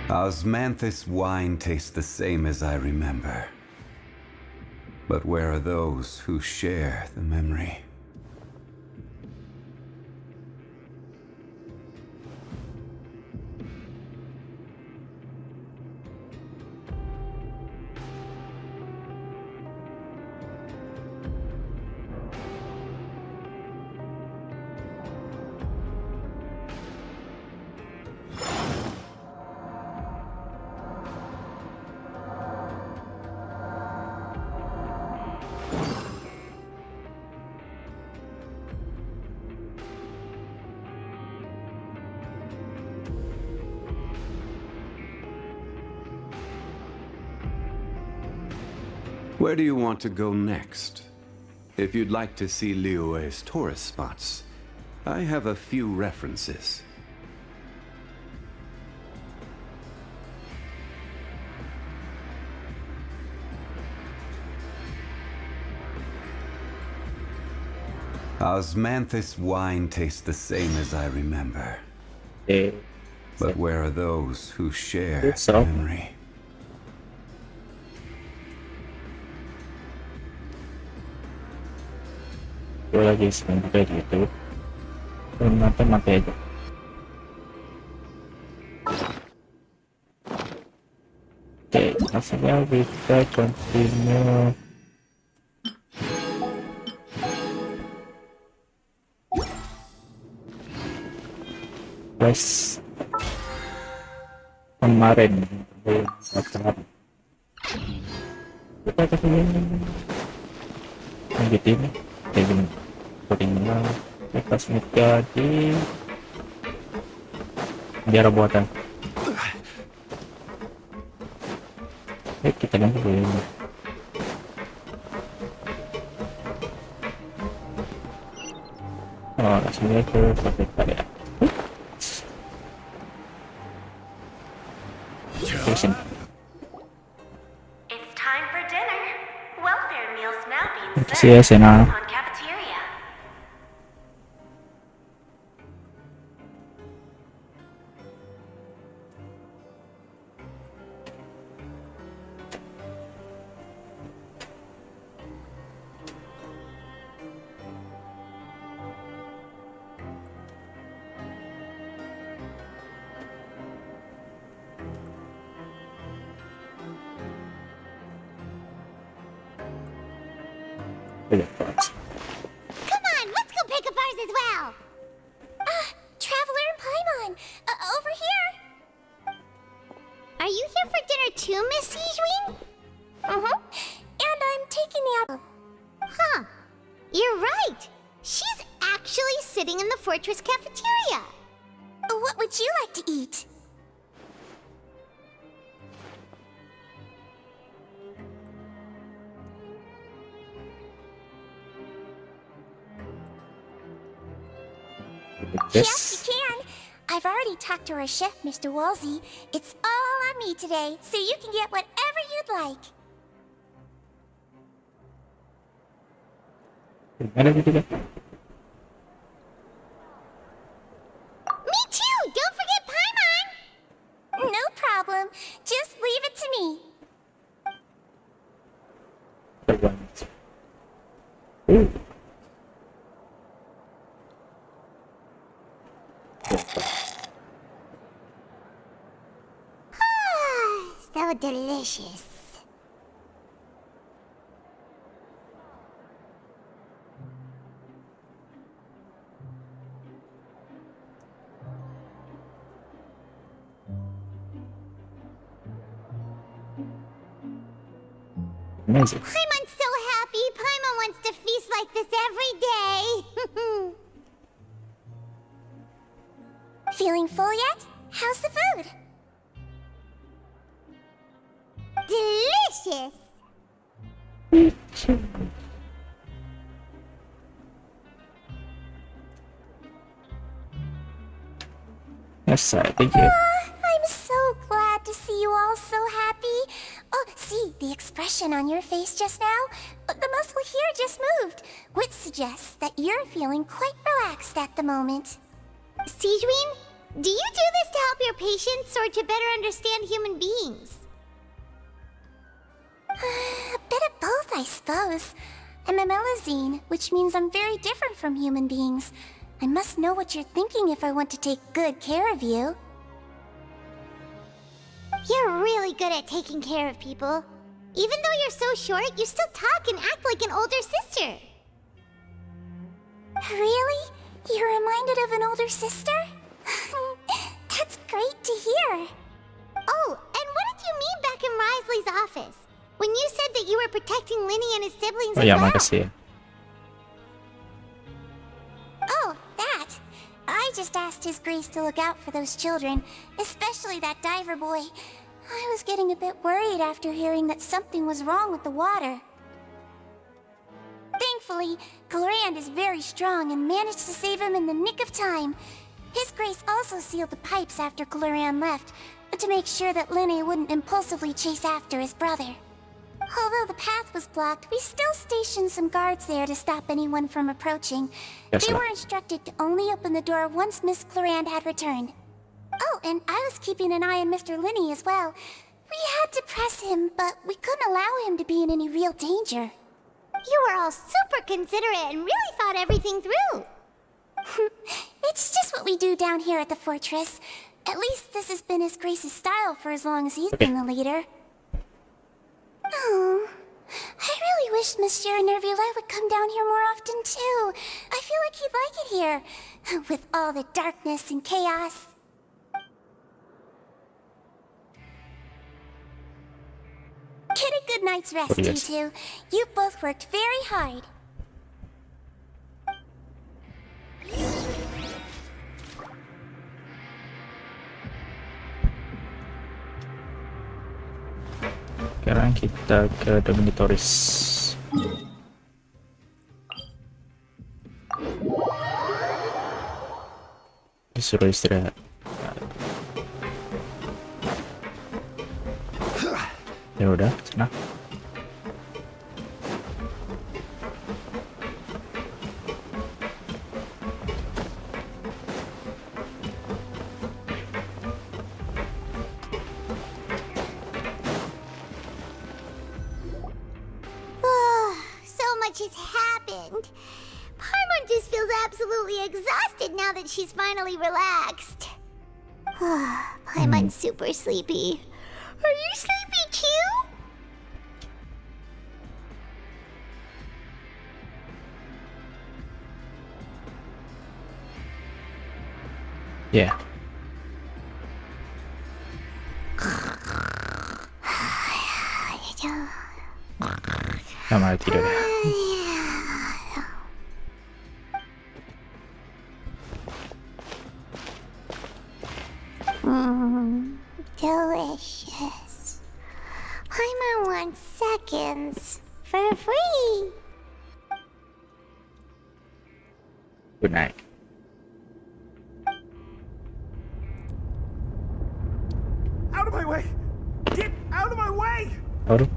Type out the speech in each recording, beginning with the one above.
Osmanthus wine tastes the same as I remember. But where are those who share the memory? Where do you want to go next? If you'd like to see Liyue's tourist spots, I have a few references. Osmanthus wine tastes the same as I remember. But where are those who share the memory? Gue lagi sering juga di YouTube dan nonton Armageddon. Oke, hasilnya kita continue. Plus kemarin kita ketemu lanjutin kayak gini codingnya kita semitnya di biara buatan. Kita ganti dulu ini. Oh, sini ke pakai karya. It's time for dinner. Welfare meals now being served on cafeteria. Come on, let's go pick up ours as well. Traveler and Paimon, over here. Are you here for dinner too, Miss Sijwin? And I'm taking the apple. Huh. You're right. She's actually sitting in the fortress cafeteria. What would you like to eat? Yes, you can. I've already talked to our chef, Mr. Wolsey. It's all on me today, so you can get whatever you'd like. Me too! Don't forget Paimon! No problem. Just leave it to me. So delicious. Amazing. Paimon's so happy. Paimon wants to feast like this every day. Feeling full yet? How's the food? Delicious. Yes, sir. Thank you. I'm so glad to see you all so happy. Oh, see, the expression on your face just now? The muscle here just moved, which suggests that you're feeling quite relaxed at the moment. Sijwin, Do you do this to help your patients or to better understand human beings? A bit of both, I suppose. I'm a melusine, which means I'm very different from human beings. I must know what you're thinking if I want to take good care of you. You're really good at taking care of people. Even though you're so short, you still talk and act like an older sister. Really? You're reminded of an older sister? That's great to hear. Oh, and what did you mean back in Risley's office? When you said that you were protecting Linny and his siblings Oh as ya, well? makasih ya. Oh, that. I just asked His Grace to look out for those children, especially that diver boy. I was getting a bit worried after hearing that something was wrong with the water. Thankfully, Glorand is very strong and managed to save him in the nick of time. His Grace also sealed the pipes after Glorand left, to make sure that Linne wouldn't impulsively chase after his brother. Although the path was blocked, we still stationed some guards there to stop anyone from approaching. Yes, They sir. were instructed to only open the door once Miss Glorand had returned. Oh, and I was keeping an eye on Mr. Linne as well. We had to press him, but we couldn't allow him to be in any real danger. You were all super considerate and really thought everything through. It's just what we do down here at the fortress. At least this has been His Grace's style for as long as he's been the leader. Oh, I really wish Monsieur Nervula would come down here more often too. I feel like he'd like it here, with all the darkness and chaos. Get a good night's rest, Oh, yes. you two. You both worked very hard. Sekarang kita ke Dominatoris. Disuruh istirahat. Ya udah, sana. So much has happened. Paimon just feels absolutely exhausted now that she's finally relaxed. Paimon's super sleepy. Are you sleepy too? Ya. Nggak malah tidur ya. Delicious. Paimon wants seconds for free. Good night. Out of my way! Get out of my way! Aduh.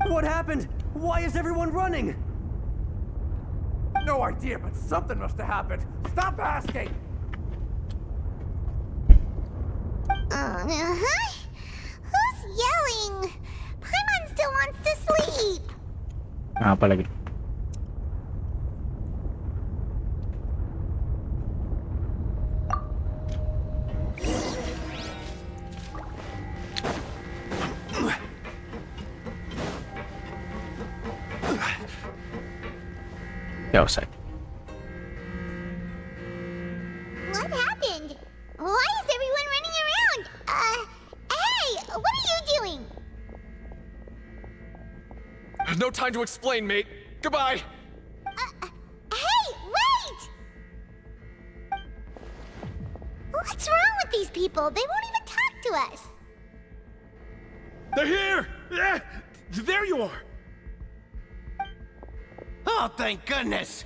What happened? Why is everyone running? No idea, but something must have happened. Stop asking! Who's yelling? Paimon still wants to sleep. Nah, apa lagi? Gak usah. What happened? Why is everyone running around? Hey, what are you doing? No time to explain, mate. Goodbye. Hey, wait! What's wrong with these people? They won't even talk to us. They're here! There you are! Oh, thank goodness!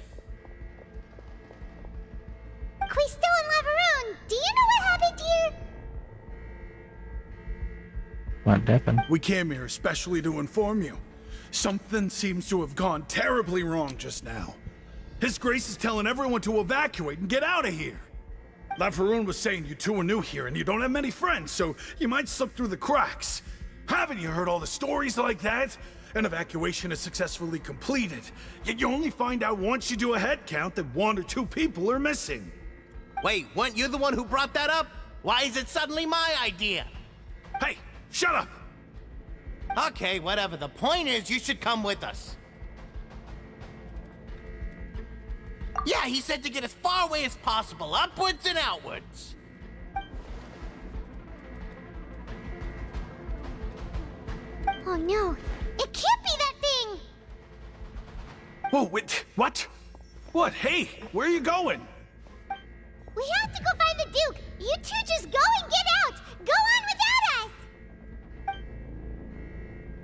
Quisto and Laveroon, do you know what happened here? What happened? We came here especially to inform you. Something seems to have gone terribly wrong just now. His Grace is telling everyone to evacuate and get out of here. Lafaroon was saying you two are new here and you don't have many friends, so you might slip through the cracks. Haven't you heard all the stories like that? An evacuation is successfully completed, yet you only find out once you do a head count that 1 or 2 people are missing. Wait, weren't you the one who brought that up? Why is it suddenly my idea? Hey, shut up! Okay, whatever. The point is, you should come with us. Yeah, he said to get as far away as possible, upwards and outwards. Oh no, it can't be that thing! Whoa, wait, what? What? Hey, where are you going? We have to go find the Duke! You two just go and get out! Go on without us!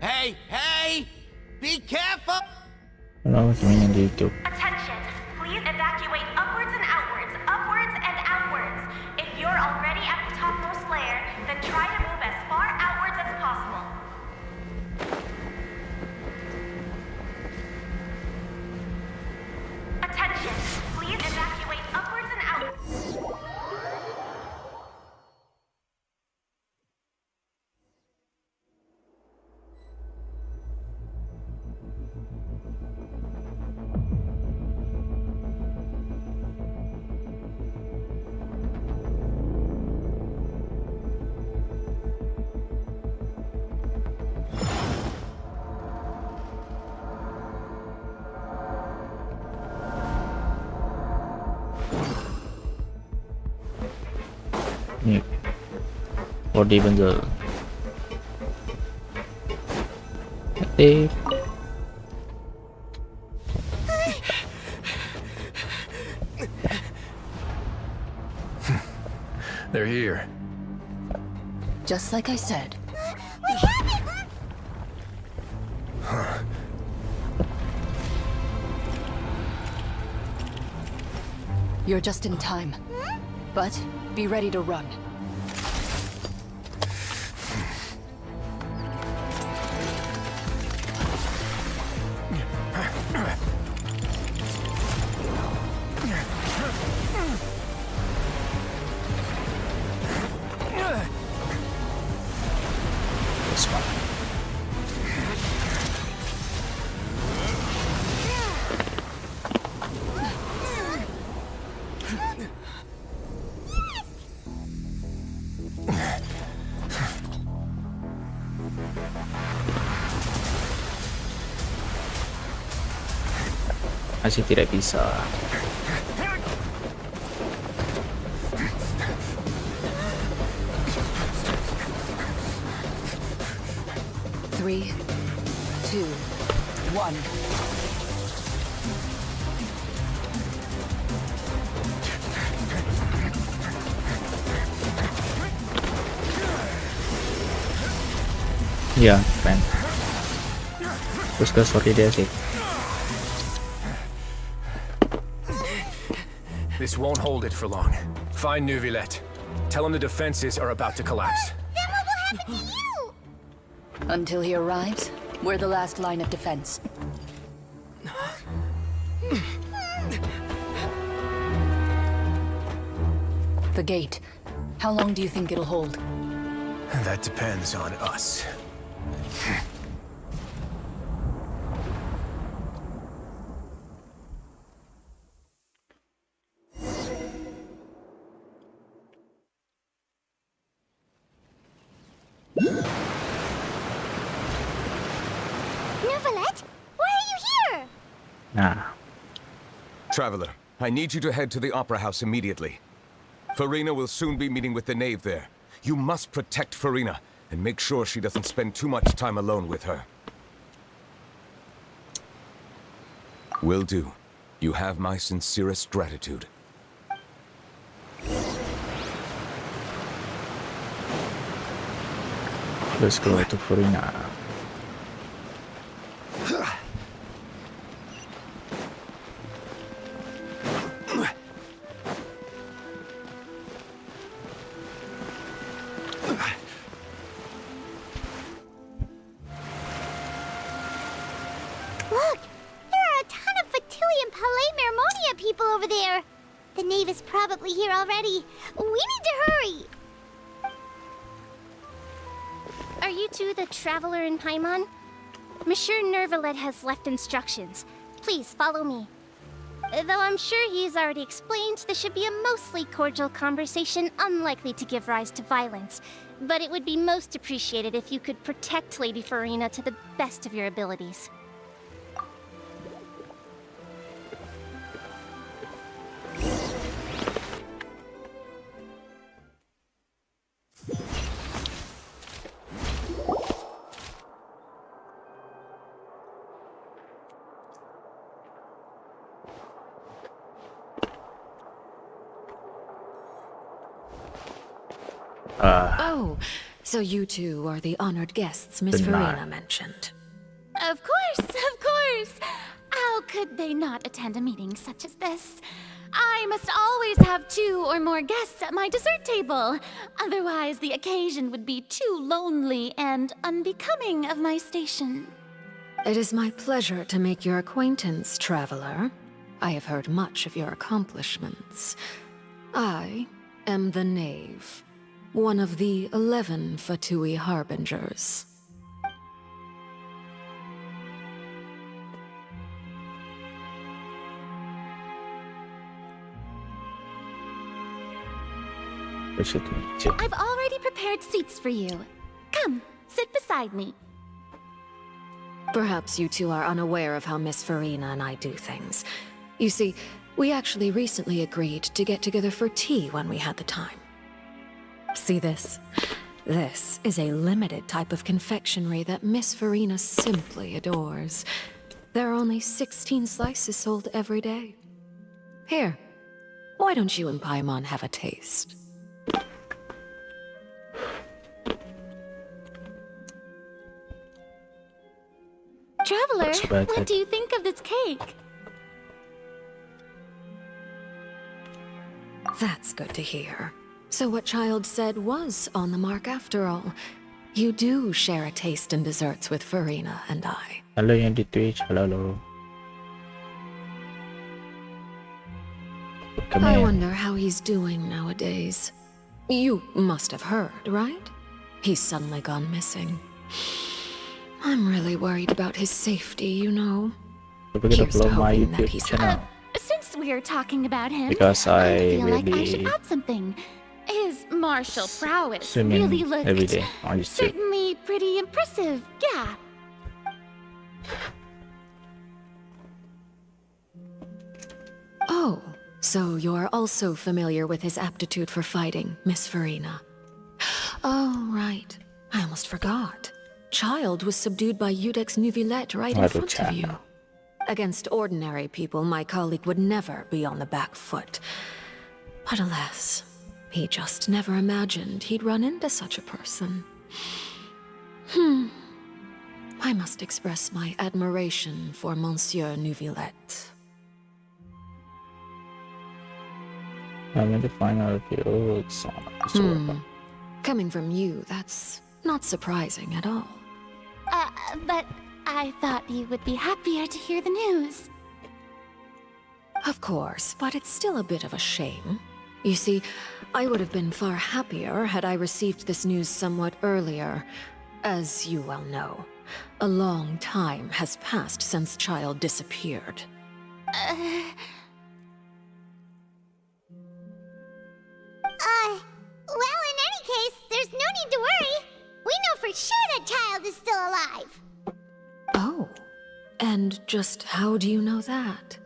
Hey, hey! Be careful! Ano kami nandito? Attention! Please evacuate upwards and outwards, upwards and outwards. If you're already at the topmost layer, then try to move as far outwards as possible. Attention! Please evacuate upwards and outwards. Ini 4D bundle. Aktif. They're here. Just like I said. We have it! You're just in time. But be ready to run. This one. Masih tidak bisa. Three, two, one. Ya, keren. Terus ke sorry dia sih. This won't hold it for long. Find Neuvillette. Tell him the defenses are about to collapse. Then what will happen to you? Until he arrives, we're the last line of defense. The gate. How long do you think it'll hold? That depends on us. Neuvillette? Why are you here? Nah, Traveler, I need you to head to the Opera House immediately. Farina will soon be meeting with the knave there. You must protect Farina and make sure she doesn't spend too much time alone with her. Will do. You have my sincerest gratitude. let's go to Farina. Look! There are a ton of Fatili and Palais Mermonia people over there! The knave is probably here already. We need to hurry. Are you two the traveler in Paimon? Monsieur Nervalet has left instructions. Please follow me. Though I'm sure he's already explained, this should be a mostly cordial conversation, unlikely to give rise to violence. But it would be most appreciated if you could protect Lady Farina to the best of your abilities. Oh, so you two are the honored guests Miss Farina mentioned. Of course! How could they not attend a meeting such as this? I must always have 2 or more guests at my dessert table. Otherwise, the occasion would be too lonely and unbecoming of my station. It is my pleasure to make your acquaintance, traveler. I have heard much of your accomplishments. I am the Knave, one of the 11 Fatui Harbingers. I've already prepared seats for you. Come, sit beside me. Perhaps you two are unaware of how Miss Farina and I do things. You see, we actually recently agreed to get together for tea when we had the time. See this? This is a limited type of confectionery that Miss Farina simply adores. There are only 16 slices sold every day. Here, why don't you and Paimon have a taste? Traveler, what do you think of this cake? That's good to hear. So what Child said was on the mark after all. You do share a taste in desserts with Farina and I. Halo yang di Twitch, halo. I wonder how he's doing nowadays. You must have heard, right? He's suddenly gone missing. I'm really worried about his safety, you know. Here's to hoping that he's channel. Since we're talking about him, Because I feel will like I should be add something. His martial prowess swimming really looked every day on this trip. certainly pretty impressive, yeah. Oh, so you're also familiar with his aptitude for fighting, Miss Farina. Oh, right. I almost forgot. Child was subdued by Udex Nuvillette right in front of you. Against ordinary people, my colleague would never be on the back foot. But alas, he just never imagined he'd run into such a person. I must express my admiration for Monsieur Nuvillette. I'm in the final review. Coming from you, that's not surprising at all. But I thought you would be happier to hear the news. Of course, but it's still a bit of a shame. You see, I would have been far happier had I received this news somewhat earlier. As you well know, a long time has passed since Child disappeared. Well, in any case, there's no need to worry. We know for sure that Child is still alive. Oh, and just how do you know that?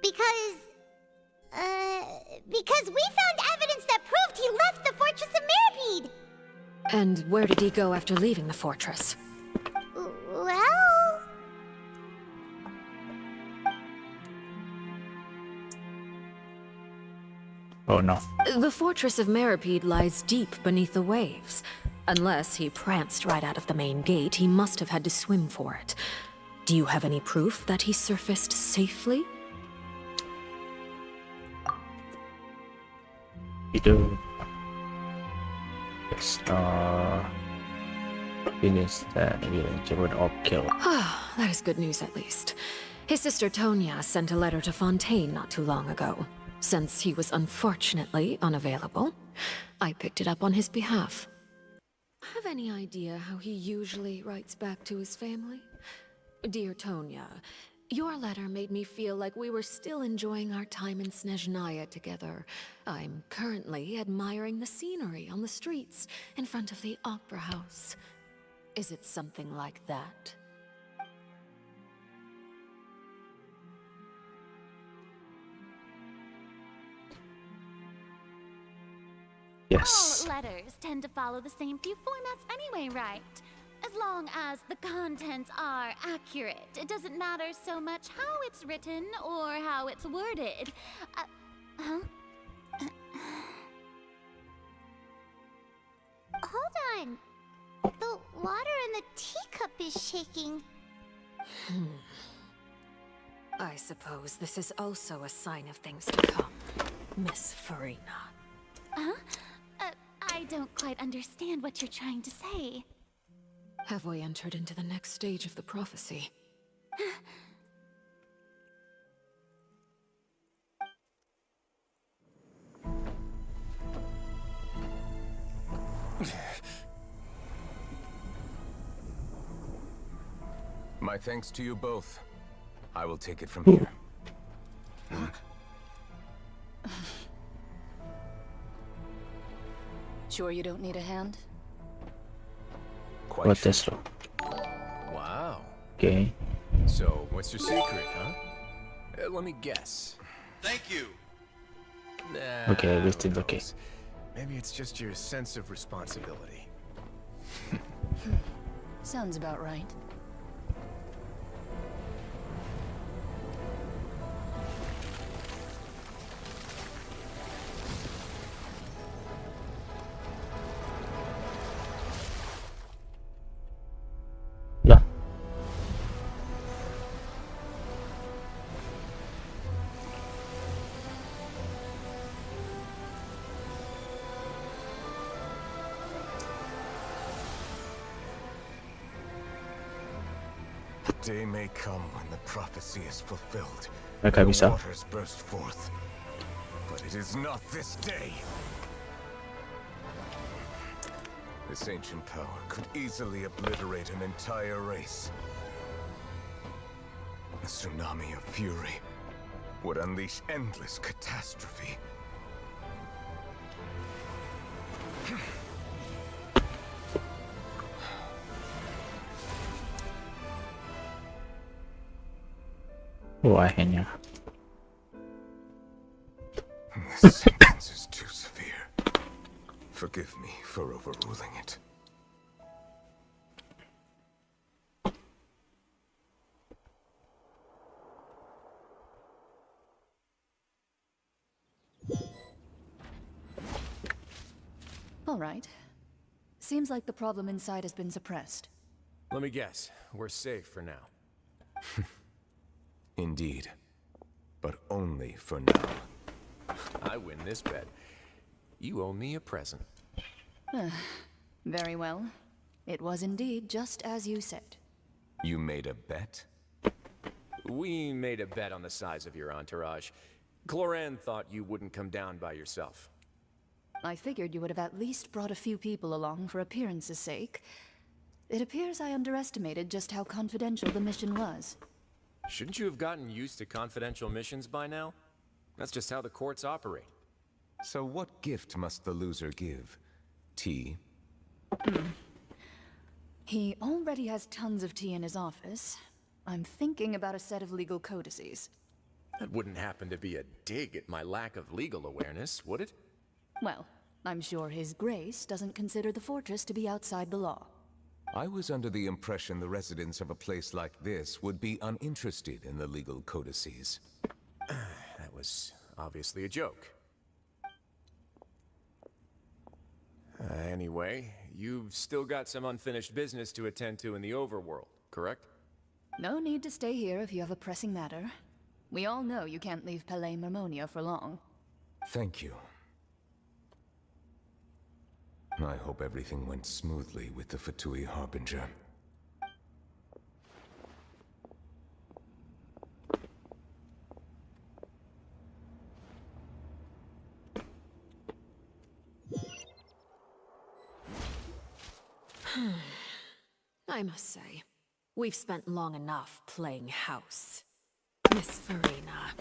Because we found evidence that proved he left the Fortress of Meripede. And where did he go after leaving the fortress? Well... Oh no. The Fortress of Meripede lies deep beneath the waves. Unless he pranced right out of the main gate, he must have had to swim for it. Do you have any proof that he surfaced safely? Itu finish that with kill. Ah, that is good news at least. His sister Tonya sent a letter to Fontaine not too long ago. Since he was unfortunately unavailable, I picked it up on his behalf. Have any idea how he usually writes back to his family? Dear Tonya, your letter made me feel like we were still enjoying our time in Snezhnaya together. I'm currently admiring the scenery on the streets in front of the opera house. Is it something like that? Yes. All letters tend to follow the same few formats anyway, right? As long as the contents are accurate, it doesn't matter so much how it's written or how it's worded. Huh? Hold on. The water in the teacup is shaking. I suppose this is also a sign of things to come, Miss Farina. Huh? I don't quite understand what you're trying to say. Have we entered into the next stage of the prophecy? My thanks to you both. I will take it from here. Sure you don't need a hand? Quite What sure. is Wow. Okay. So, what's your secret, huh? Let me guess. Thank you. Nah, Okay, I guessed who it, okay. knows? Maybe it's just your sense of responsibility. Sounds about right. Yeah. The day may come when the prophecy is fulfilled. Mereka The bisa. waters burst forth. But it is not this day. This ancient power could easily obliterate an entire race. A tsunami of fury would unleash endless catastrophe. Oh, akhirnya. This sentence is too severe. Forgive me for overruling it. All right. Seems like the problem inside has been suppressed. Let me guess. We're safe for now. Indeed. But only for now. I win this bet. You owe me a present. Very well. It was indeed just as you said. You made a bet? We made a bet on the size of your entourage. Cloran thought you wouldn't come down by yourself. I figured you would have at least brought a few people along for appearance's sake. It appears I underestimated just how confidential the mission was. Shouldn't you have gotten used to confidential missions by now? That's just how the courts operate. So what gift must the loser give? Tea? He already has tons of tea in his office. I'm thinking about a set of legal codices. That wouldn't happen to be a dig at my lack of legal awareness, would it? Well, I'm sure His Grace doesn't consider the fortress to be outside the law. I was under the impression the residents of a place like this would be uninterested in the legal codices. That was obviously a joke. Anyway, you've still got some unfinished business to attend to in the overworld, correct? No need to stay here if you have a pressing matter. We all know you can't leave Palais Marmonia for long. Thank you. I hope everything went smoothly with the Fatui Harbinger. I must say, we've spent long enough playing house. Miss Farina,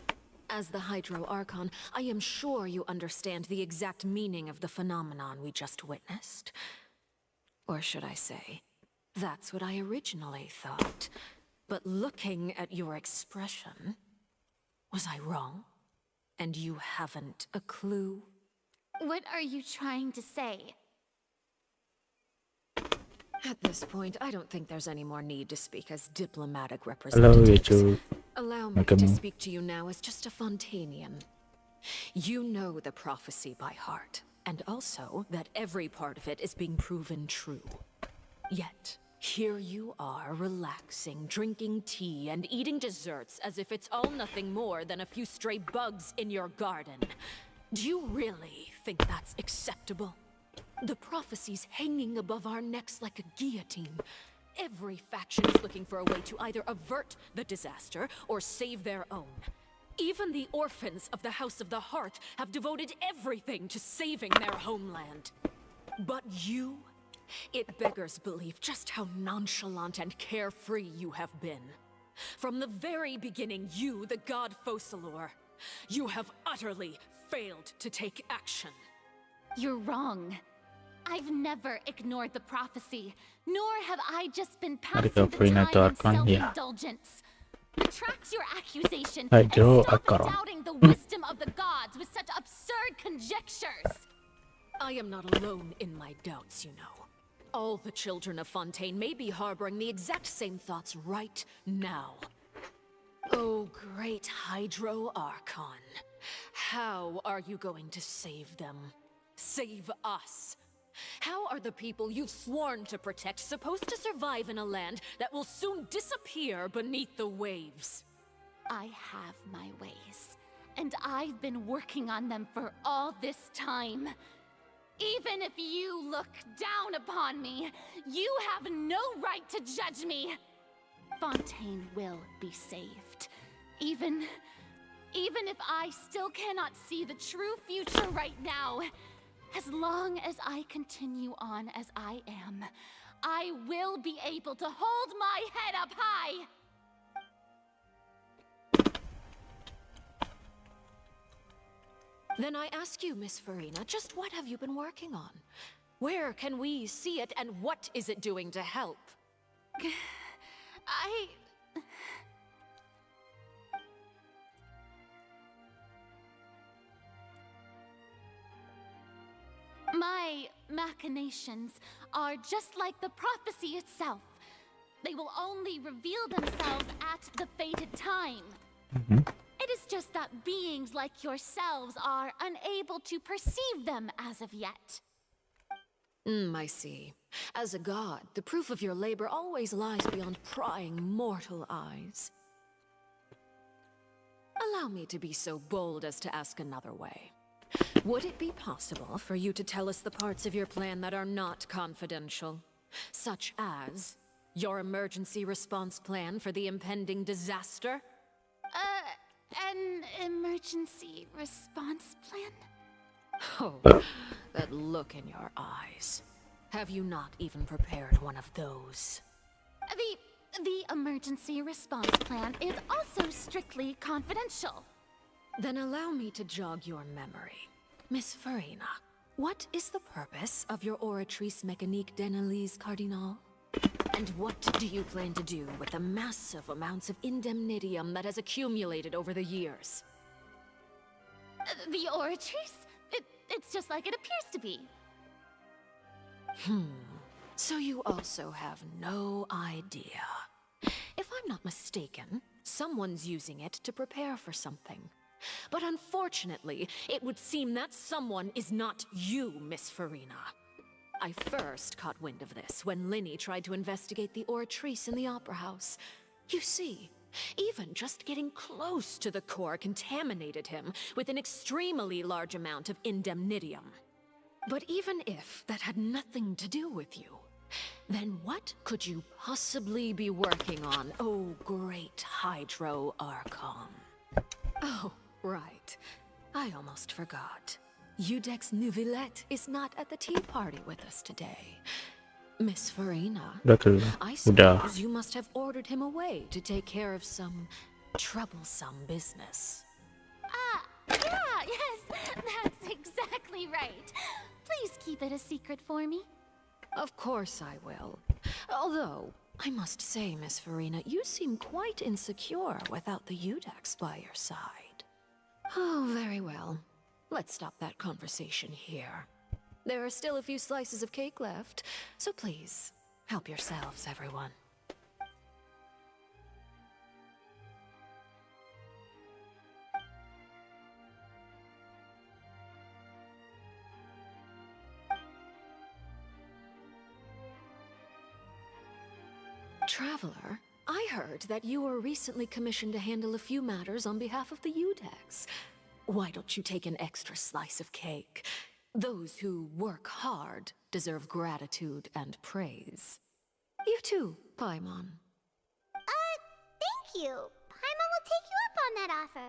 as the Hydro Archon, I am sure you understand the exact meaning of the phenomenon we just witnessed. Or should I say, that's what I originally thought. But looking at your expression, was I wrong? And you haven't a clue? What are you trying to say? At this point, I don't think there's any more need to speak as diplomatic Hello, representatives. YouTube. Allow me Welcome. to speak to you now as just a Fontanian. You know the prophecy by heart, and also that every part of it is being proven true. Yet, here you are, relaxing, drinking tea, and eating desserts as if it's all nothing more than a few stray bugs in your garden. Do you really think that's acceptable? The prophecy's hanging above our necks like a guillotine. Every faction is looking for a way to either avert the disaster or save their own. Even the orphans of the House of the Hearth have devoted everything to saving their homeland. But you? It beggars belief just how nonchalant and carefree you have been. From the very beginning, you, the god Focalor, you have utterly failed to take action. You're wrong. I've never ignored the prophecy, nor have I just been passing the Farina time in Archon, yeah. self-indulgence. Retract your accusation Hydro and stop Archon. doubting the wisdom of the gods with such absurd conjectures. I am not alone in my doubts, you know. All the children of Fontaine may be harboring the exact same thoughts right now. Oh, great Hydro Archon. How are you going to save them? Save us? How are the people you've sworn to protect supposed to survive in a land that will soon disappear beneath the waves? I have my ways, and I've been working on them for all this time. Even if you look down upon me, you have no right to judge me. Fontaine will be saved. Even if I still cannot see the true future right now, as long as I continue on as I am, I will be able to hold my head up high. Then I ask you, Miss Farina, just what have you been working on? Where can we see it, and what is it doing to help? My machinations are just like the prophecy itself. They will only reveal themselves at the fated time. It is just that beings like yourselves are unable to perceive them as of yet. I see. As a god, the proof of your labor always lies beyond prying mortal eyes. Allow me to be so bold as to ask another way. Would it be possible for you to tell us the parts of your plan that are not confidential? Such as your emergency response plan for the impending disaster? An emergency response plan? Oh, that look in your eyes. Have you not even prepared one of those? The emergency response plan is also strictly confidential. Then allow me to jog your memory. Miss Farina, what is the purpose of your Oratrice Mécanique d'Analyse Cardinal? And what do you plan to do with the massive amounts of indemnitium that has accumulated over the years? The Oratrice? It's just like it appears to be. So you also have no idea. If I'm not mistaken, someone's using it to prepare for something. But unfortunately, it would seem that someone is not you, Miss Farina. I first caught wind of this when Linny tried to investigate the Oratrice in the Opera House. You see, even just getting close to the core contaminated him with an extremely large amount of indemnitium. But even if that had nothing to do with you, then what could you possibly be working on, oh great Hydro Archon? Oh, right. I almost forgot. Udex Neuvillette is not at the tea party with us today. Miss Farina. Udah tuh. I Udah. suppose you must have ordered him away to take care of some troublesome business. Yeah, yes, that's exactly right. Please keep it a secret for me. Of course I will. Although, I must say, Miss Farina, you seem quite insecure without the Udex by your side. Oh, very well. Let's stop that conversation here. There are still a few slices of cake left, so please, help yourselves, everyone. Traveler, I heard that you were recently commissioned to handle a few matters on behalf of the Udex. Why don't you take an extra slice of cake? Those who work hard deserve gratitude and praise. You too, Paimon. Thank you. Paimon will take you up on that offer.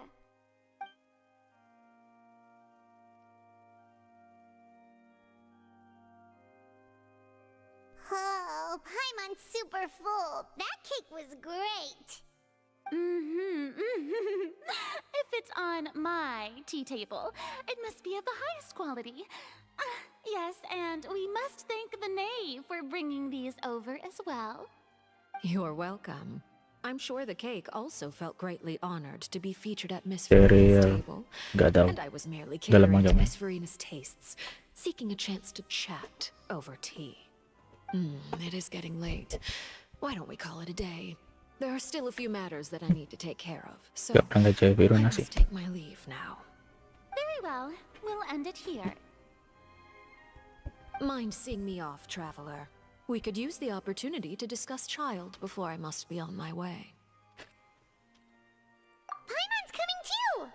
Oh, Paimon's super full. That cake was great. If it's on my tea table, it must be of the highest quality. Yes, and we must thank the knave for bringing these over as well. You're welcome. I'm sure the cake also felt greatly honored to be featured at Miss Cereal. Farina's table. Gak tahu. And I was merely Dalam catering to agama. Miss Farina's tastes, seeking a chance to chat over tea. It is getting late. Why don't we call it a day? There are still a few matters that I need to take care of, so Gak pernah ngecek biru I nasi. must take my leave now. Very well, we'll end it here. Mind seeing me off, traveler? We could use the opportunity to discuss child before I must be on my way. Paimon's coming too.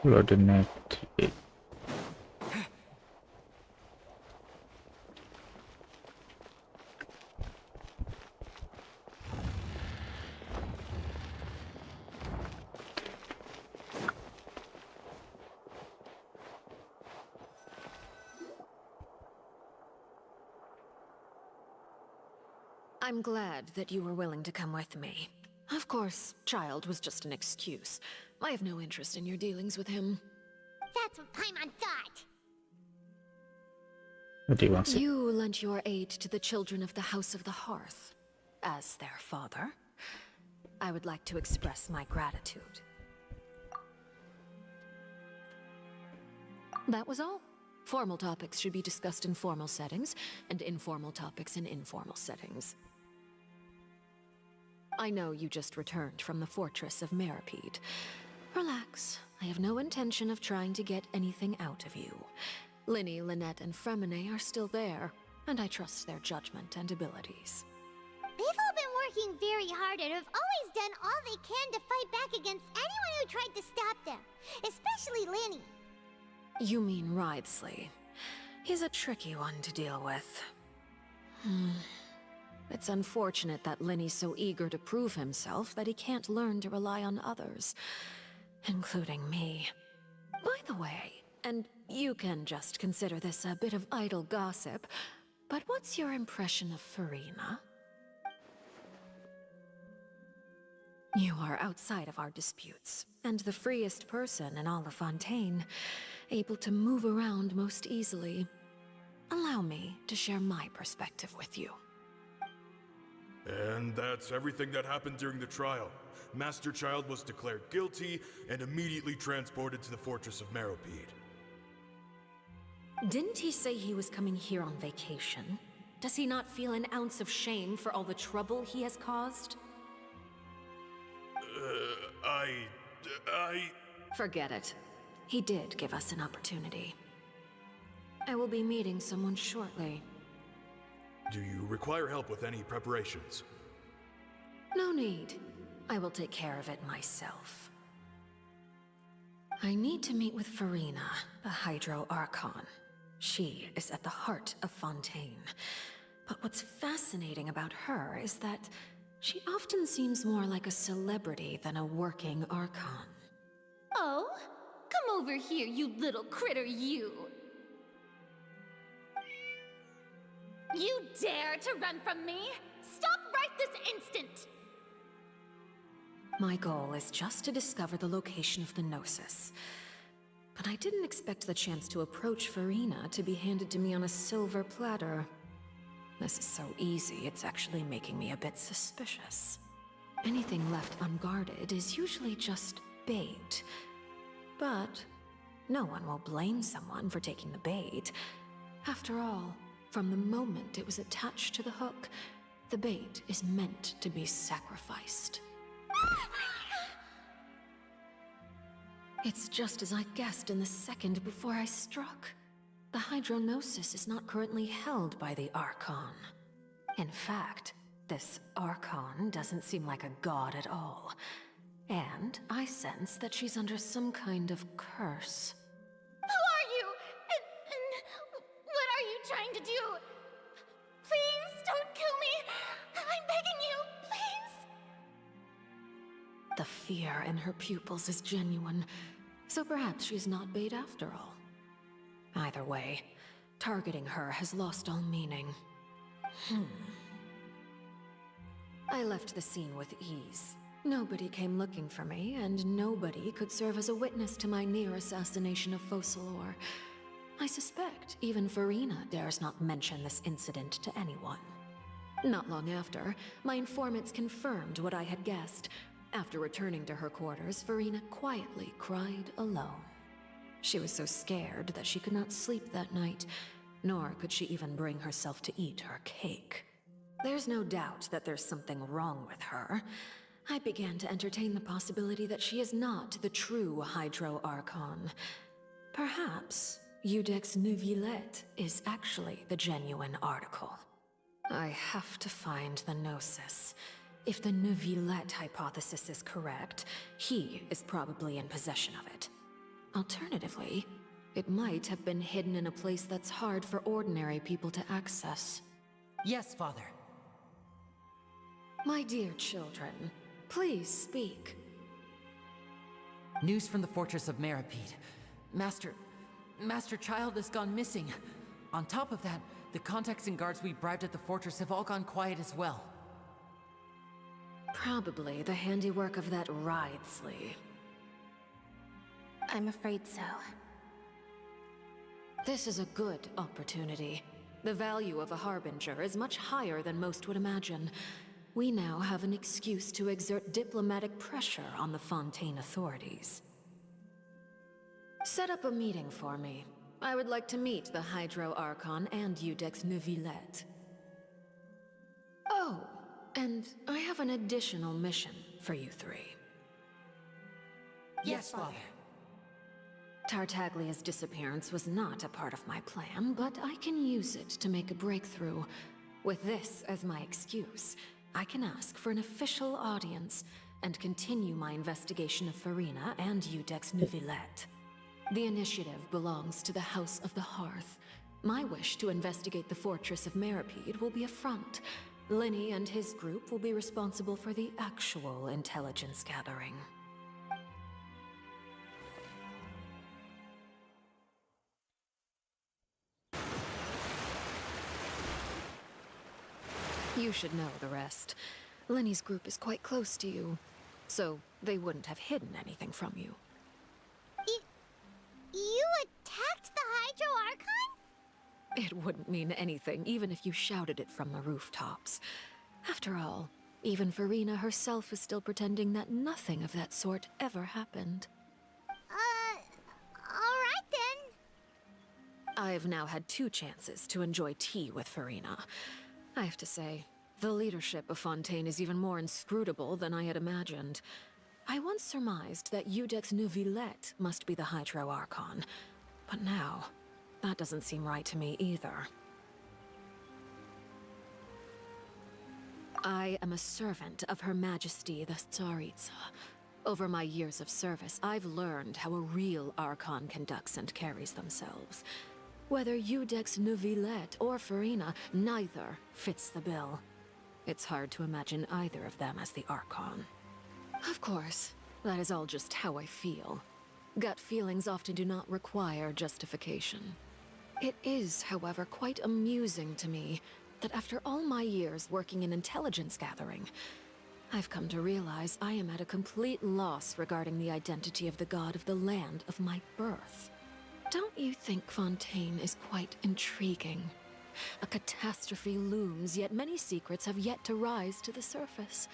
Load the net. I'm glad that you were willing to come with me. Of course, child was just an excuse. I have no interest in your dealings with him. That's what Paimon thought. What do you want? You lent your aid to the children of the House of the Hearth. As their father, I would like to express my gratitude. That was all. Formal topics should be discussed in formal settings, and informal topics in informal settings. I know you just returned from the fortress of Meripede. Relax. I have no intention of trying to get anything out of you. Linny, Lynette, and Fremine are still there, and I trust their judgment and abilities. They've all been working very hard and have always done all they can to fight back against anyone who tried to stop them, especially Linny. You mean Wriothesley. He's a tricky one to deal with. It's unfortunate that Linny's so eager to prove himself that he can't learn to rely on others, including me. By the way, and you can just consider this a bit of idle gossip, but what's your impression of Farina? You are outside of our disputes, and the freest person in all of Fontaine, able to move around most easily. Allow me to share my perspective with you. And that's everything that happened during the trial. Master Child was declared guilty and immediately transported to the Fortress of Meripede. Didn't he say he was coming here on vacation? Does he not feel an ounce of shame for all the trouble he has caused? Forget it. He did give us an opportunity. I will be meeting someone shortly. Do you require help with any preparations? No need. I will take care of it myself. I need to meet with Farina, the Hydro Archon. She is at the heart of Fontaine. But what's fascinating about her is that she often seems more like a celebrity than a working Archon. Oh? Come over here, you little critter, you! You dare to run from me? Stop right this instant! My goal is just to discover the location of the Gnosis. But I didn't expect the chance to approach Farina to be handed to me on a silver platter. This is so easy, it's actually making me a bit suspicious. Anything left unguarded is usually just bait. But no one will blame someone for taking the bait. After all, from the moment it was attached to the hook, the bait is meant to be sacrificed. It's just as I guessed in the second before I struck. The Hydronosis is not currently held by the Archon. In fact, this Archon doesn't seem like a god at all. And I sense that she's under some kind of curse. Who are you? And what are you trying to do? Please don't kill me! I'm begging you, please! The fear in her pupils is genuine, so perhaps she's not bait after all. Either way, targeting her has lost all meaning. I left the scene with ease. Nobody came looking for me, and nobody could serve as a witness to my near assassination of Focalor. I suspect even Farina dares not mention this incident to anyone. Not long after, my informants confirmed what I had guessed. After returning to her quarters, Farina quietly cried alone. She was so scared that she could not sleep that night, nor could she even bring herself to eat her cake. There's no doubt that there's something wrong with her. I began to entertain the possibility that she is not the true Hydro Archon. Perhaps Iudex Neuvillette is actually the genuine article. I have to find the Gnosis. If the Neuvillette hypothesis is correct, he is probably in possession of it. Alternatively, it might have been hidden in a place that's hard for ordinary people to access. Yes, Father. My dear children, please speak. News from the fortress of Meripede. Master Child has gone missing. On top of that, the contacts and guards we bribed at the fortress have all gone quiet as well. Probably the handiwork of that Ridesley. I'm afraid so. This is a good opportunity. The value of a Harbinger is much higher than most would imagine. We now have an excuse to exert diplomatic pressure on the Fontaine authorities. Set up a meeting for me. I would like to meet the Hydro Archon and Iudex Neuvillette. Oh, and I have an additional mission for you three. Yes, Father. Tartaglia's disappearance was not a part of my plan, but I can use it to make a breakthrough. With this as my excuse, I can ask for an official audience and continue my investigation of Farina and Iudex Neuvillette. The initiative belongs to the House of the Hearth. My wish to investigate the fortress of Meripede will be a front. Linny and his group will be responsible for the actual intelligence gathering. You should know the rest. Linny's group is quite close to you, so they wouldn't have hidden anything from you. You attacked the Hydro Archon? It wouldn't mean anything, even if you shouted it from the rooftops. After all, even Farina herself is still pretending that nothing of that sort ever happened. Alright then. I've now had 2 chances to enjoy tea with Farina. I have to say, the leadership of Fontaine is even more inscrutable than I had imagined. I once surmised that Iudex Neuvillette must be the Hydro Archon, but now, that doesn't seem right to me either. I am a servant of Her Majesty the Tsaritsa. Over my years of service, I've learned how a real Archon conducts and carries themselves. Whether Eudex Neuvillette or Farina, neither fits the bill. It's hard to imagine either of them as the Archon. Of course, that is all just how I feel. Gut feelings often do not require justification. It is, however, quite amusing to me that after all my years working in intelligence gathering, I've come to realize I am at a complete loss regarding the identity of the god of the land of my birth. Don't you think Fontaine is quite intriguing? A catastrophe looms, yet many secrets have yet to rise to the surface.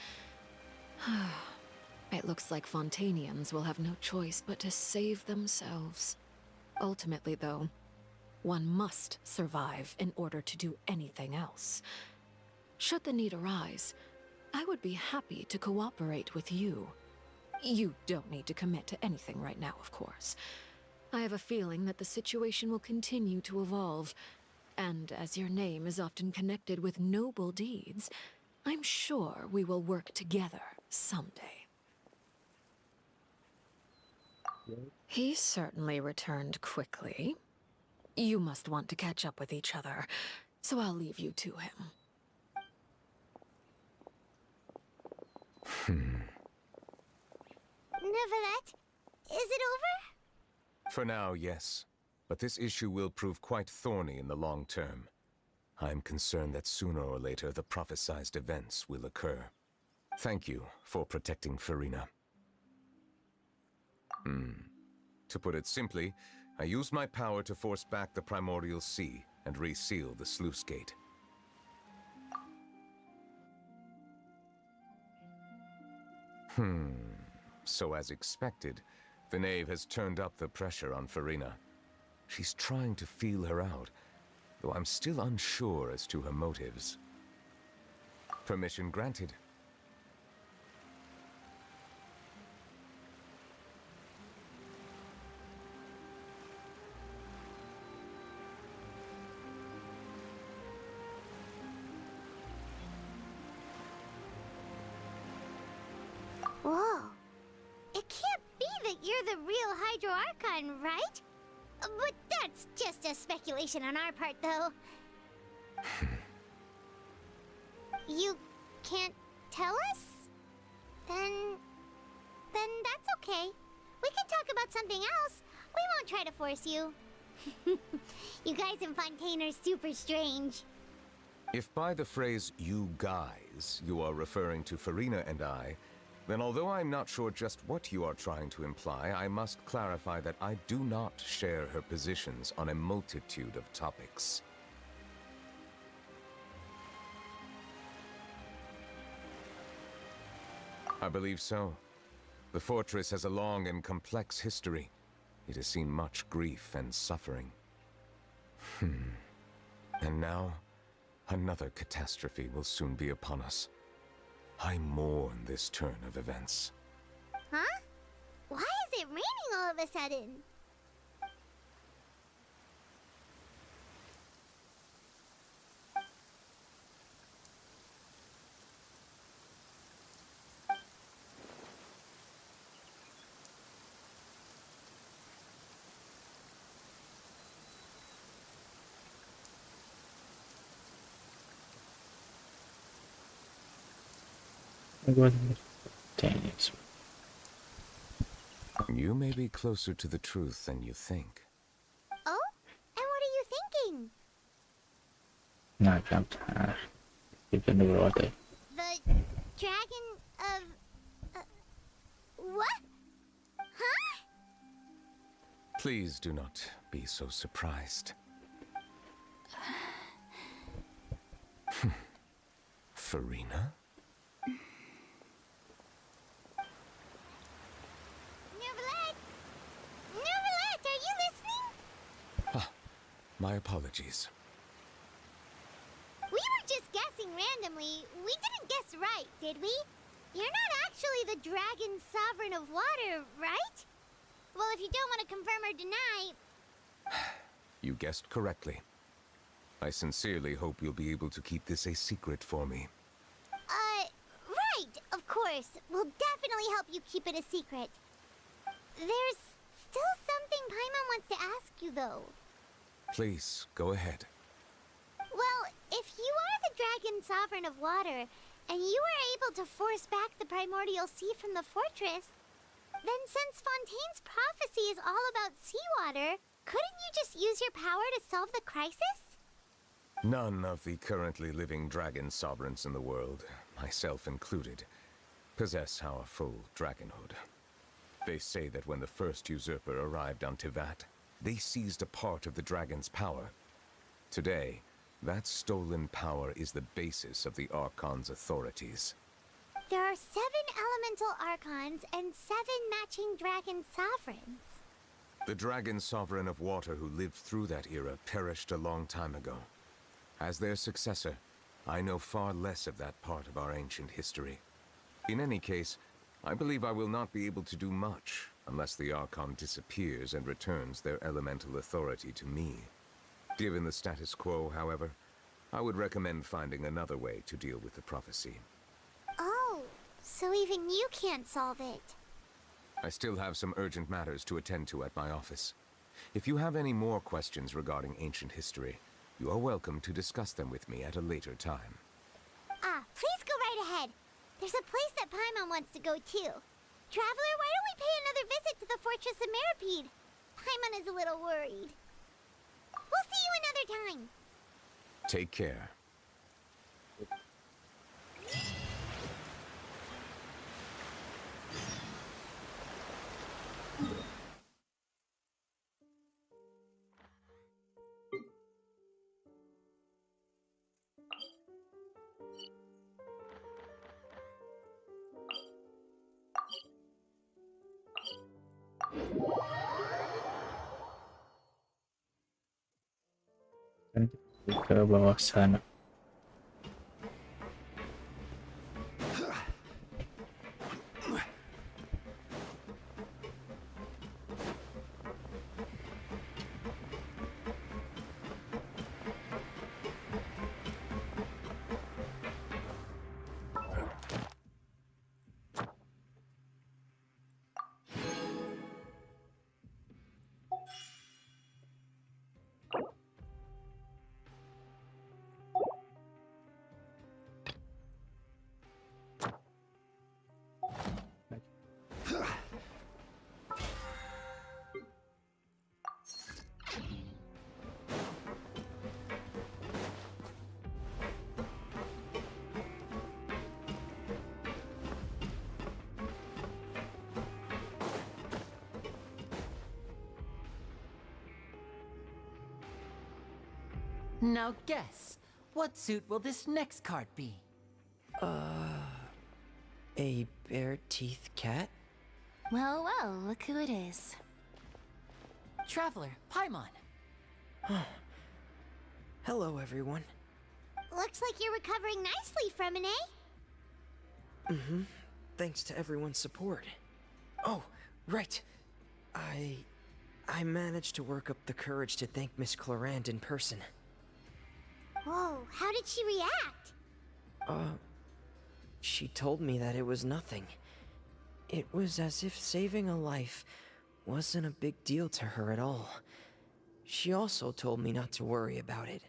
It looks like Fontainians will have no choice but to save themselves. Ultimately, though, one must survive in order to do anything else. Should the need arise, I would be happy to cooperate with you. You don't need to commit to anything right now, of course. I have a feeling that the situation will continue to evolve, and as your name is often connected with noble deeds, I'm sure we will work together someday. He certainly returned quickly. You must want to catch up with each other, so I'll leave you to him. Neuvillette, is it over? For now, yes. But this issue will prove quite thorny in the long term. I'm concerned that sooner or later the prophesized events will occur. Thank you for protecting Farina. To put it simply, I used my power to force back the Primordial Sea and reseal the sluice gate. So as expected, the knave has turned up the pressure on Farina. She's trying to feel her out, though I'm still unsure as to her motives. Permission granted. Whoa. It can't be that you're the real Hydro Archon, right? But that's just a speculation on our part, though. You can't tell us? Then that's okay. We can talk about something else. We won't try to force you. You guys in Fontaine are super strange. If by the phrase, you guys, you are referring to Farina and I, then although I'm not sure just what you are trying to imply, I must clarify that I do not share her positions on a multitude of topics. I believe so. The fortress has a long and complex history. It has seen much grief and suffering. And now, another catastrophe will soon be upon us. I mourn this turn of events. Huh? Why is it raining all of a sudden? It wasn't 10 years. You may be closer to the truth than you think. Oh? And what are you thinking? No, I can't. Even the water. The dragon of... what? Huh? Please do not be so surprised. Farina? Neuvillette, are you listening? My apologies. We were just guessing randomly. We didn't guess right, did we? You're not actually the dragon sovereign of water, right? Well, if you don't want to confirm or deny... You guessed correctly. I sincerely hope you'll be able to keep this a secret for me. course. We'll definitely help you keep it a secret. There's still something Paimon wants to ask you, though. Please, go ahead. Well, if you are the Dragon Sovereign of Water, and you were able to force back the primordial sea from the fortress, then since Fontaine's prophecy is all about seawater, couldn't you just use your power to solve the crisis? None of the currently living dragon sovereigns in the world, myself included, possess our full dragonhood. They say that when the first usurper arrived on Tivat, they seized a part of the dragon's power. Today, that stolen power is the basis of the Archon's authorities. There are 7 elemental Archons and 7 matching dragon sovereigns. The dragon sovereign of water who lived through that era perished a long time ago. As their successor, I know far less of that part of our ancient history. In any case, I believe I will not be able to do much unless the Archon disappears and returns their elemental authority to me. Given the status quo, however, I would recommend finding another way to deal with the prophecy. Oh, so even you can't solve it. I still have some urgent matters to attend to at my office. If you have any more questions regarding ancient history, you are welcome to discuss them with me at a later time. Please go right ahead. There's a place that Paimon wants to go too. Traveler, why don't we pay another visit to the Fortress of Meropide? Paimon is a little worried. We'll see you another time. Take care. Ke bawah sana. Now guess, what suit will this next card be? A bare-teeth cat? Well, well, look who it is. Traveler, Paimon. Hello, everyone. Looks like you're recovering nicely from an A. Thanks to everyone's support. Oh, right. I managed to work up the courage to thank Miss Clorand in person. Whoa, how did she react? She told me that it was nothing. It was as if saving a life wasn't a big deal to her at all. She also told me not to worry about it.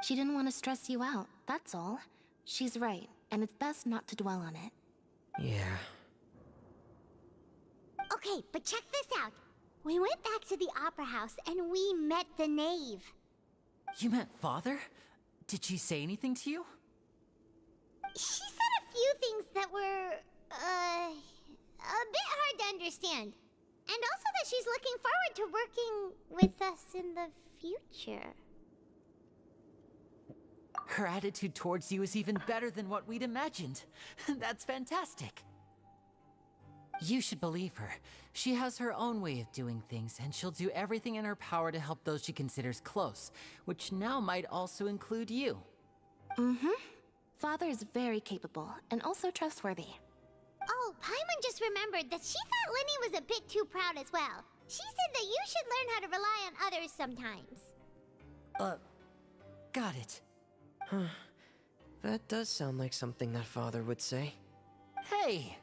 She didn't want to stress you out, that's all. She's right, and it's best not to dwell on it. Yeah. Okay, but check this out. We went back to the Opera House and we met the knave. You met Father? Did she say anything to you? She said a few things that were, a bit hard to understand. And also that she's looking forward to working with us in the future. Her attitude towards you is even better than what we'd imagined. That's fantastic. You should believe her. She has her own way of doing things, and she'll do everything in her power to help those she considers close, which now might also include you. Father is very capable, and also trustworthy. Oh, Paimon just remembered that she thought Lenny was a bit too proud as well. She said that you should learn how to rely on others sometimes. Got it. That does sound like something that Father would say. Hey!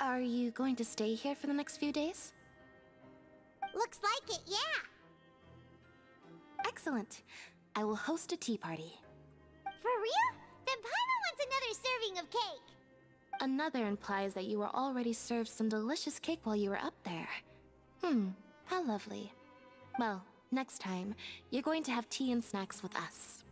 Are you going to stay here for the next few days? Looks like it, yeah. Excellent. I will host a tea party. For real? Then Paimon wants another serving of cake. Another implies that you were already served some delicious cake while you were up there. How lovely. Well, next time, you're going to have tea and snacks with us.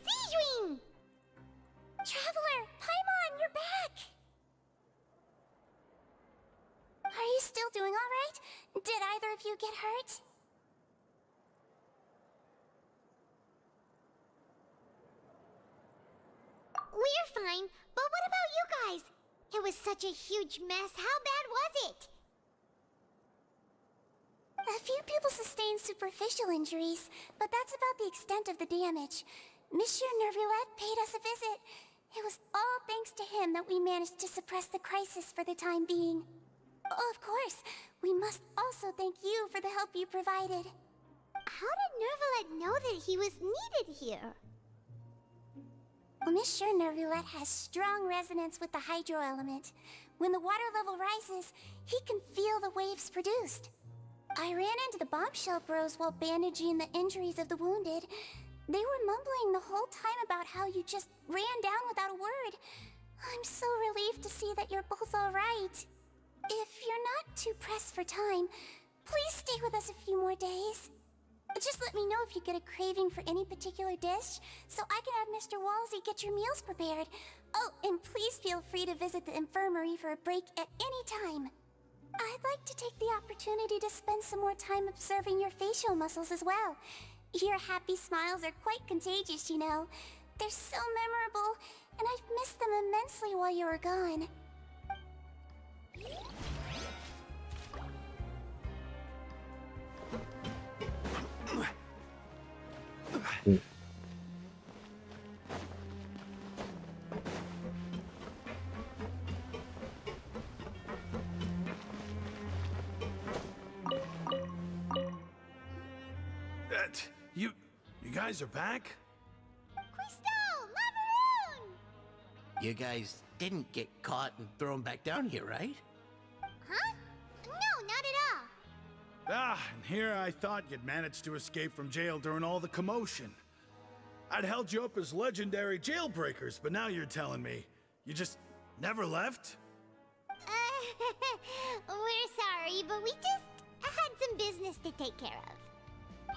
Sejuin! Traveler, Paimon, you're back! Are you still doing all right? Did either of you get hurt? We're fine, but what about you guys? It was such a huge mess. How bad was it? A few people sustained superficial injuries, but that's about the extent of the damage. Monsieur Nervulette paid us a visit. It was all thanks to him that we managed to suppress the crisis for the time being. Of course, we must also thank you for the help you provided. How did Nervulette know that he was needed here? Well, Monsieur Nervulette has strong resonance with the hydro element. When the water level rises, he can feel the waves produced. I ran into the bombshell bros while bandaging the injuries of the wounded. They were mumbling the whole time about how you just ran down without a word. I'm so relieved to see that you're both all right. If you're not too pressed for time, please stay with us a few more days. Just let me know if you get a craving for any particular dish, so I can have Mr. Walsey get your meals prepared. Oh, and please feel free to visit the infirmary for a break at any time. I'd like to take the opportunity to spend some more time observing your facial muscles as well. Your happy smiles are quite contagious, you know. They're so memorable, and I've missed them immensely while you were gone. You guys are back? Quisto! Macaroon! You guys didn't get caught and thrown back down here, right? Huh? No, not at all. And here I thought you'd managed to escape from jail during all the commotion. I'd held you up as legendary jailbreakers, but now you're telling me you just never left? We're sorry, but we just had some business to take care of.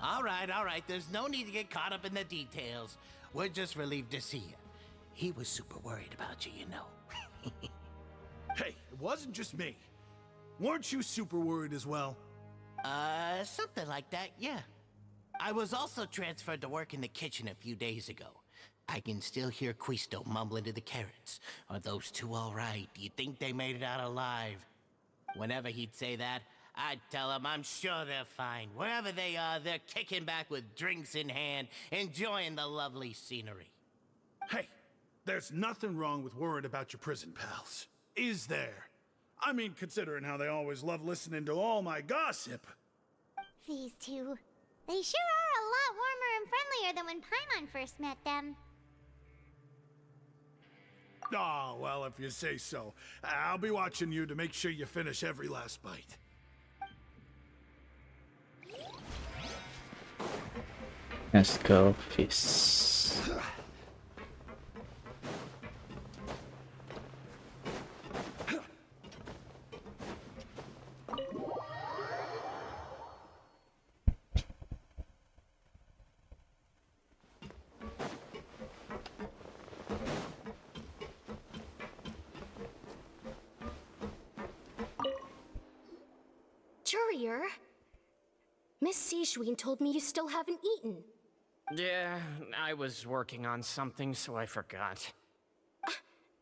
All right. There's no need to get caught up in the details. We're just relieved to see you. He was super worried about you, you know. Hey, it wasn't just me. Weren't you super worried as well? Something like that, yeah. I was also transferred to work in the kitchen a few days ago. I can still hear Quisto mumbling to the carrots. Are those two all right? Do you think they made it out alive? Whenever he'd say that, I'd tell him I'm sure they're fine. Wherever they are, they're kicking back with drinks in hand, enjoying the lovely scenery. Hey, there's nothing wrong with worrying about your prison pals. Is there? I mean, considering how they always love listening to all my gossip. These two. They sure are a lot warmer and friendlier than when Paimon first met them. Oh, well, if you say so. I'll be watching you to make sure you finish every last bite. Let's go fish. Courier? Miss Sejuin told me you still haven't eaten. Yeah, I was working on something, so I forgot.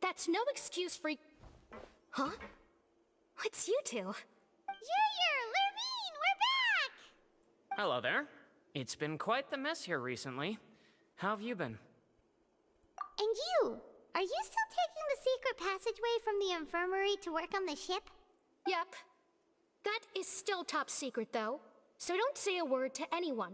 That's no excuse for... Huh? It's you two. Lurvine, we're back! Hello there. It's been quite the mess here recently. How have you been? And you? Are you still taking the secret passageway from the infirmary to work on the ship? Yep. That is still top secret, though. So don't say a word to anyone.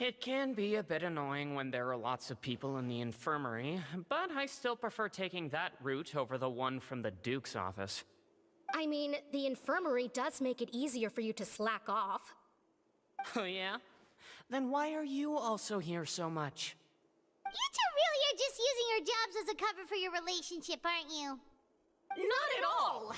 It can be a bit annoying when there are lots of people in the infirmary, but I still prefer taking that route over the one from the Duke's office. I mean, the infirmary does make it easier for you to slack off. Oh yeah? Then why are you also here so much? You two really are just using your jobs as a cover for your relationship, aren't you? Not at all!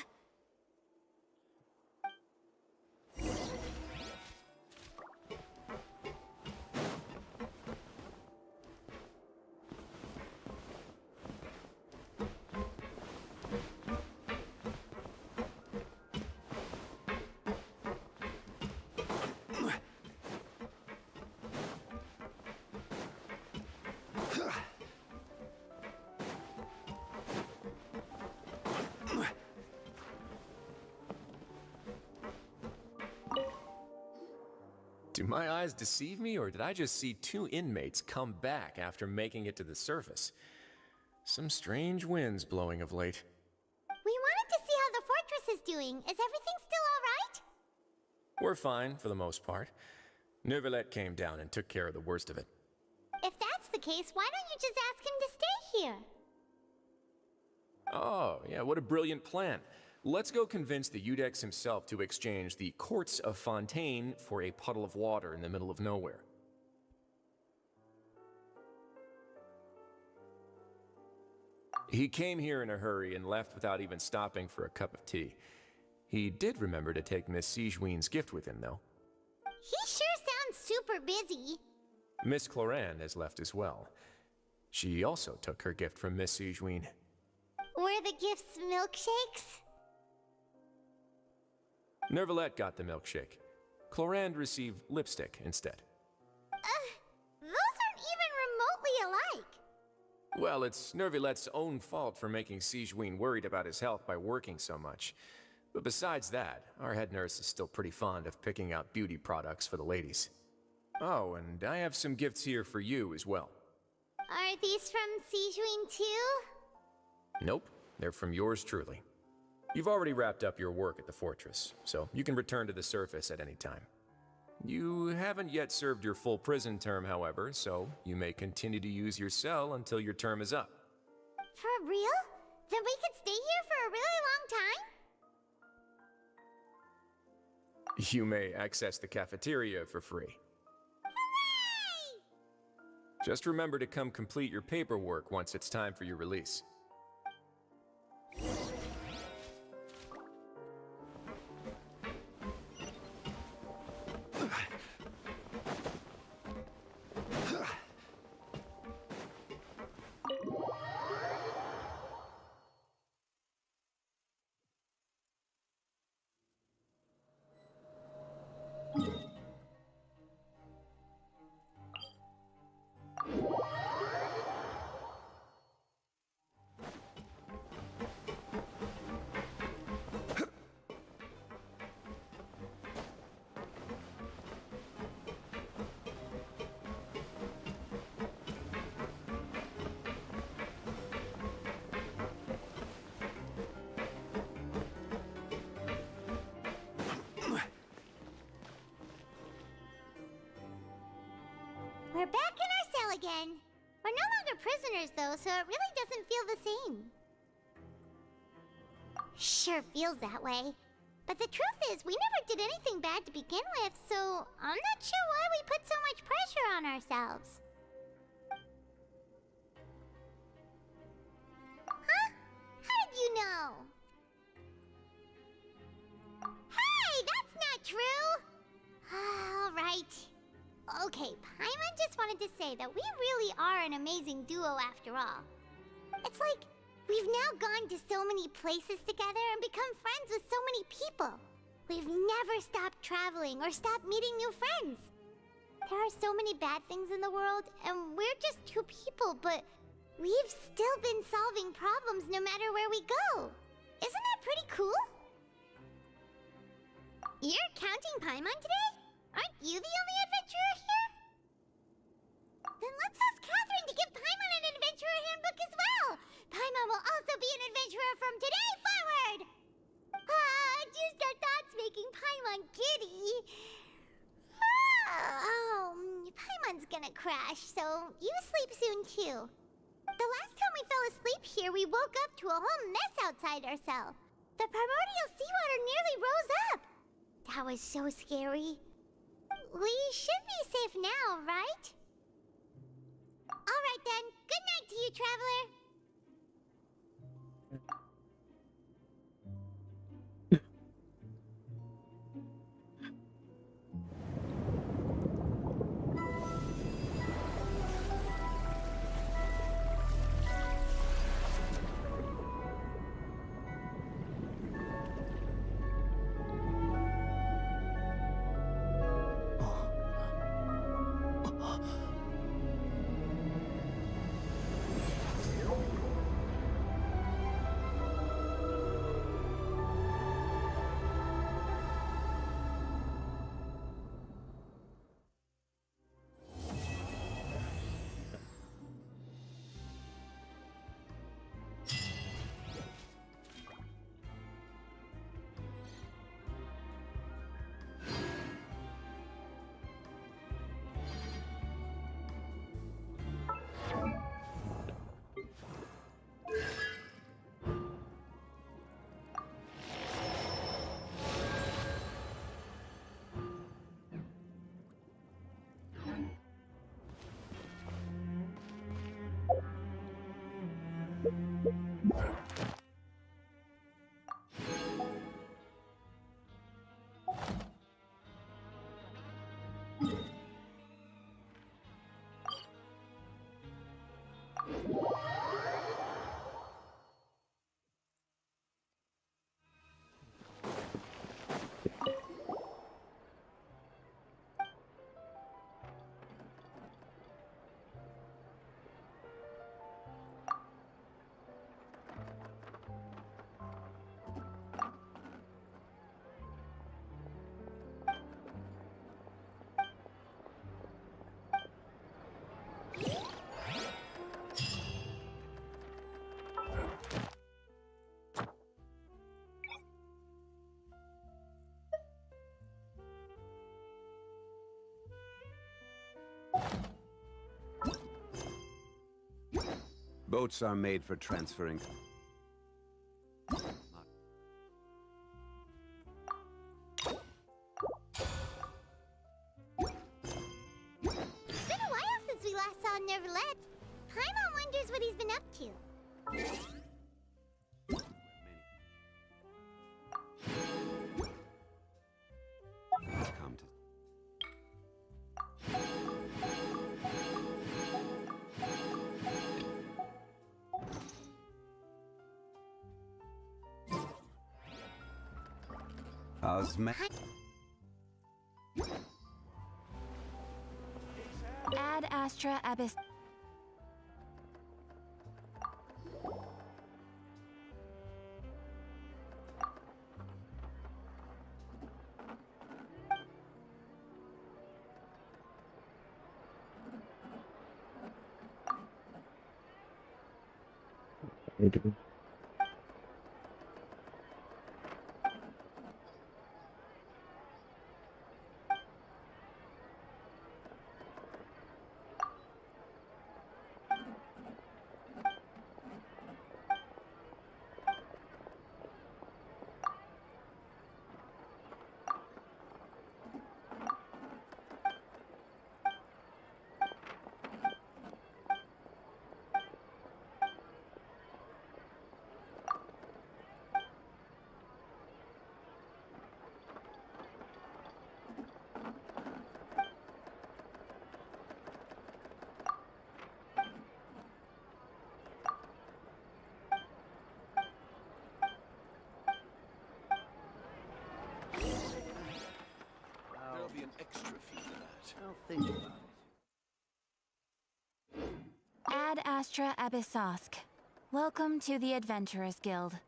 Do my eyes deceive me, or did I just see two inmates come back after making it to the surface? Some strange winds blowing of late. We wanted to see how the fortress is doing. Is everything still alright? We're fine, for the most part. Neuvillette came down and took care of the worst of it. If that's the case, why don't you just ask him to stay here? Oh, yeah, what a brilliant plan. Let's go convince the Udex himself to exchange the Courts of Fontaine for a puddle of water in the middle of nowhere. He came here in a hurry and left without even stopping for a cup of tea. He did remember to take Miss Sigewinne's gift with him, though. He sure sounds super busy. Miss Cloran has left as well. She also took her gift from Miss Sigewinne. Were the gifts milkshakes? Neuvillette got the milkshake. Clorand received lipstick instead. Those aren't even remotely alike. Well, it's Neuvillette's own fault for making Sigewinne worried about his health by working so much. But besides that, our head nurse is still pretty fond of picking out beauty products for the ladies. Oh, and I have some gifts here for you as well. Are these from Sigewinne too? Nope, they're from yours truly. You've already wrapped up your work at the fortress, so you can return to the surface at any time. You haven't yet served your full prison term, however, so you may continue to use your cell until your term is up. For real? Then we could stay here for a really long time? You may access the cafeteria for free. Hooray! Just remember to come complete your paperwork once it's time for your release. We're back in our cell again. We're no longer prisoners, though, so it really doesn't feel the same. Sure feels that way. But the truth is, we never did anything bad to begin with, so I'm not sure why we put so much pressure on ourselves. Huh? How did you know? Hey, that's not true! All right. Okay, Paimon just wanted to say that we really are an amazing duo after all. It's like, we've now gone to so many places together and become friends with so many people. We've never stopped traveling or stopped meeting new friends. There are so many bad things in the world, and we're just two people, but we've still been solving problems no matter where we go. Isn't that pretty cool? You're counting Paimon today? Aren't you the only adventurer here? Then let's ask Catherine to give Paimon an adventurer handbook as well! Paimon will also be an adventurer from today forward! Just our thoughts making Paimon giddy. Paimon's gonna crash, so you sleep soon too. The last time we fell asleep here, we woke up to a whole mess outside our cell. The primordial seawater nearly rose up. That was so scary. We should be safe now, right? Alright then, good night to you, traveler. Boats are made for transferring. It's been a while since we last saw Neverland. Paimon wonders what he's been up to. Come to Ad Astra Abyss. There'll be an extra fee for that. I'll think about it. Ad Astra Abyssosk. Welcome to the Adventurers Guild.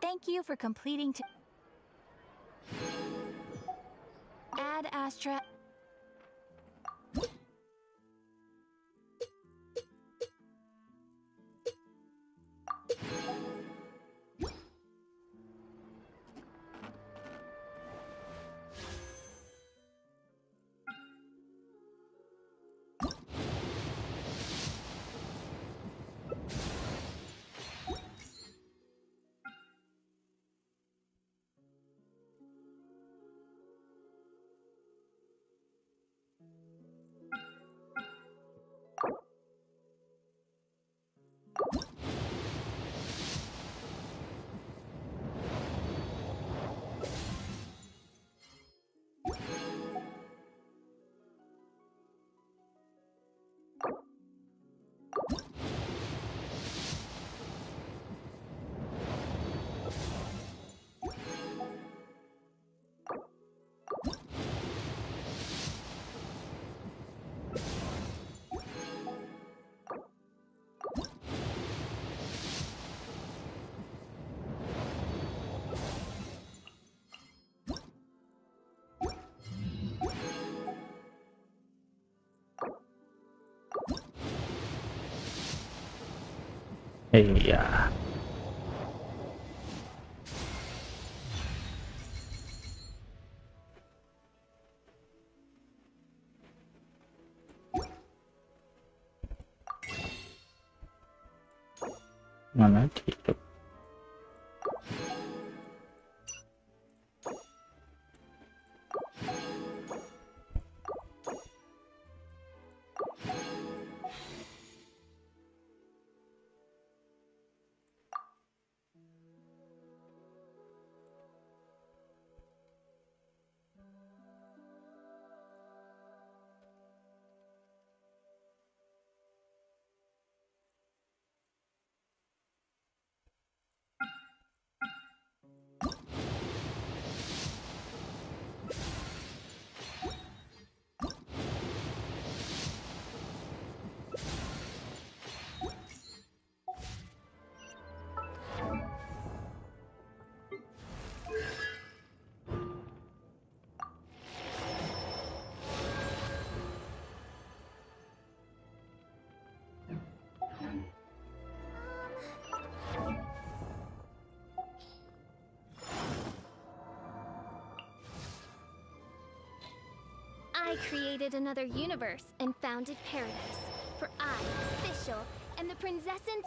Thank you for completing Ad Astra. Iya. Mana gitu. I created another universe and founded paradise. For I, official, and the princessins.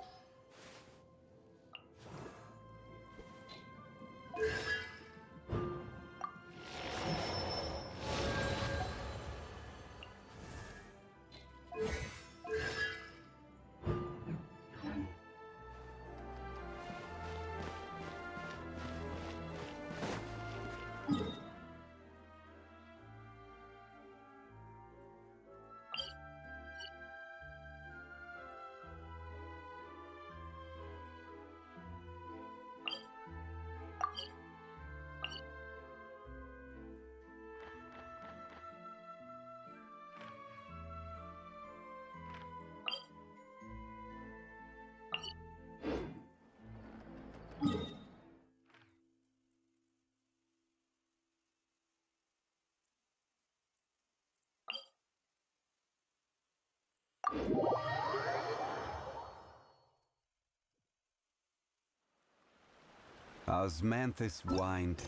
Osmanthus whined.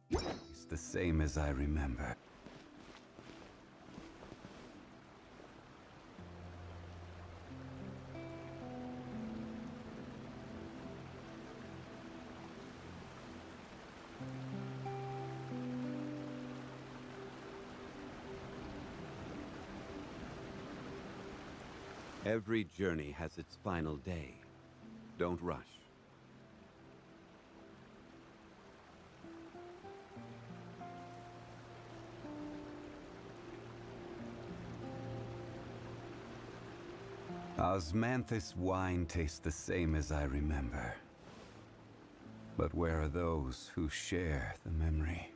It's the same as I remember. Every journey has its final day. Don't rush. Osmanthus wine tastes the same as I remember. But where are those who share the memory?